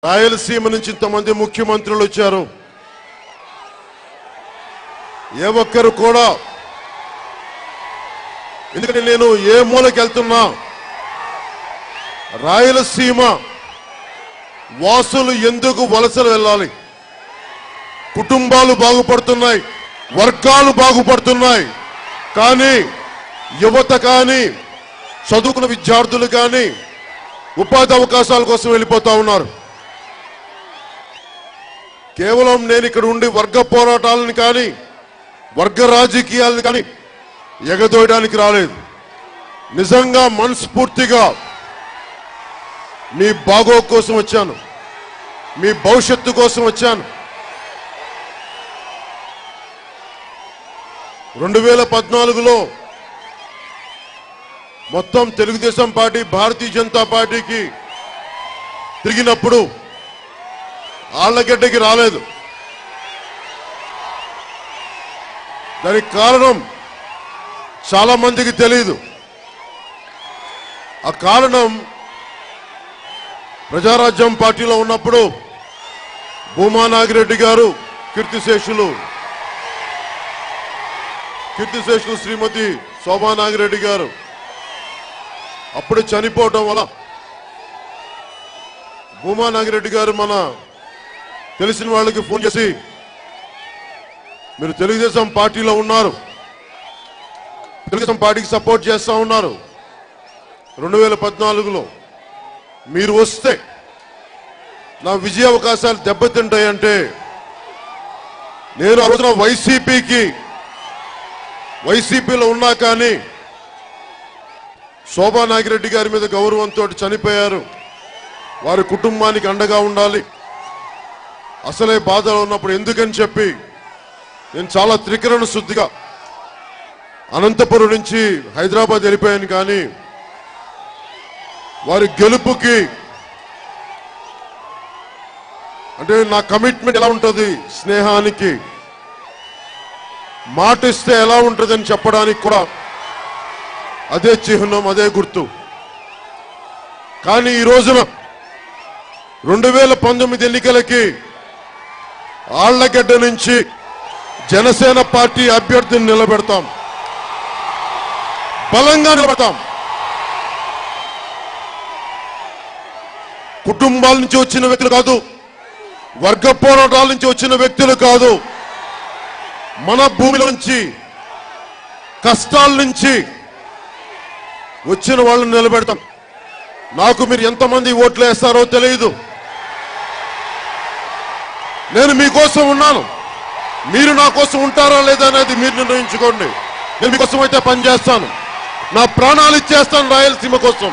రాయలసీమ నుంచి ఇంతమంది ముఖ్యమంత్రులు వచ్చారు. ఏ ఒక్కరు కూడా ఎందుకంటే నేను ఏ మూలకి వెళ్తున్నా రాయలసీమ వాసులు ఎందుకు వలసలు వెళ్ళాలి? కుటుంబాలు బాగుపడుతున్నాయి, వర్గాలు బాగుపడుతున్నాయి. కానీ యువత కానీ చదువుకున్న విద్యార్థులు కానీ ఉపాధి అవకాశాల కోసం వెళ్ళిపోతా ఉన్నారు. కేవలం నేను ఇక్కడ ఉండి వర్గ పోరాటాలను కానీ వర్గ రాజకీయాలను కానీ ఎగదోయడానికి రాలేదు. నిజంగా మనస్ఫూర్తిగా మీ బాగో కోసం వచ్చాను, మీ భవిష్యత్తు కోసం వచ్చాను. 2014లో మొత్తం తెలుగుదేశం పార్టీ భారతీయ జనతా పార్టీకి తిరిగినప్పుడు ఆళ్లగడ్డకి రాలేదు. దానికి కారణం చాలా మందికి తెలియదు. ఆ కారణం ప్రజారాజ్యం పార్టీలో ఉన్నప్పుడు భూమా నాగిరెడ్డి గారు కీర్తిశేషులు శ్రీమతి శోభా నాగిరెడ్డి గారు అప్పుడు చనిపోవటం వల్ల భూమా నాగిరెడ్డి గారు మన తెలిసిన వాళ్ళకి ఫోన్ చేసి మీరు తెలుగుదేశం పార్టీలో ఉన్నారు, తెలుగుదేశం పార్టీకి సపోర్ట్ చేస్తా ఉన్నారు, 2014లో మీరు వస్తే నా విజయ అవకాశాలు దెబ్బతింటాయంటే నేను ఆ రోజున వైసీపీలో ఉన్నా కానీ శోభా నాగిరెడ్డి గారి మీద గౌరవంతో చనిపోయారు. వారి కుటుంబానికి అండగా ఉండాలి. అసలే బాధలో ఉన్నప్పుడు ఎందుకని చెప్పి నేను చాలా త్రికరణ శుద్ధిగా అనంతపురం నుంచి హైదరాబాద్ వెళ్ళిపోయాను. కానీ వారి గెలుపుకి అంటే నా కమిట్మెంట్ ఎలా ఉంటుంది, స్నేహానికి మాట ఇస్తే ఎలా ఉంటుందని చెప్పడానికి కూడా అదే చిహ్నం, అదే గుర్తు. కానీ ఈ రోజున 2019 ఎన్నికలకి ఆళ్లగడ్డ నుంచి జనసేన పార్టీ అభ్యర్థిని నిలబెడతాం, బలంగా నిలబెడతాం. కుటుంబాల నుంచి వచ్చిన వ్యక్తులు కాదు, వర్గ పోరాటాల నుంచి వచ్చిన వ్యక్తులు కాదు, మన భూమిలో నుంచి కష్టాల నుంచి వచ్చిన వాళ్ళని నిలబెడతాం. నాకు మీరు ఎంతమంది ఓట్లు వేస్తారో తెలియదు. నేను మీకోసం ఉన్నాను, మీరు నా కోసం ఉంటారా లేదా అనేది మీరు నిర్ణయించుకోండి. నేను మీకోసం అయితే పనిచేస్తాను, నా ప్రాణాలు ఇచ్చేస్తాను రాయలసీమ కోసం.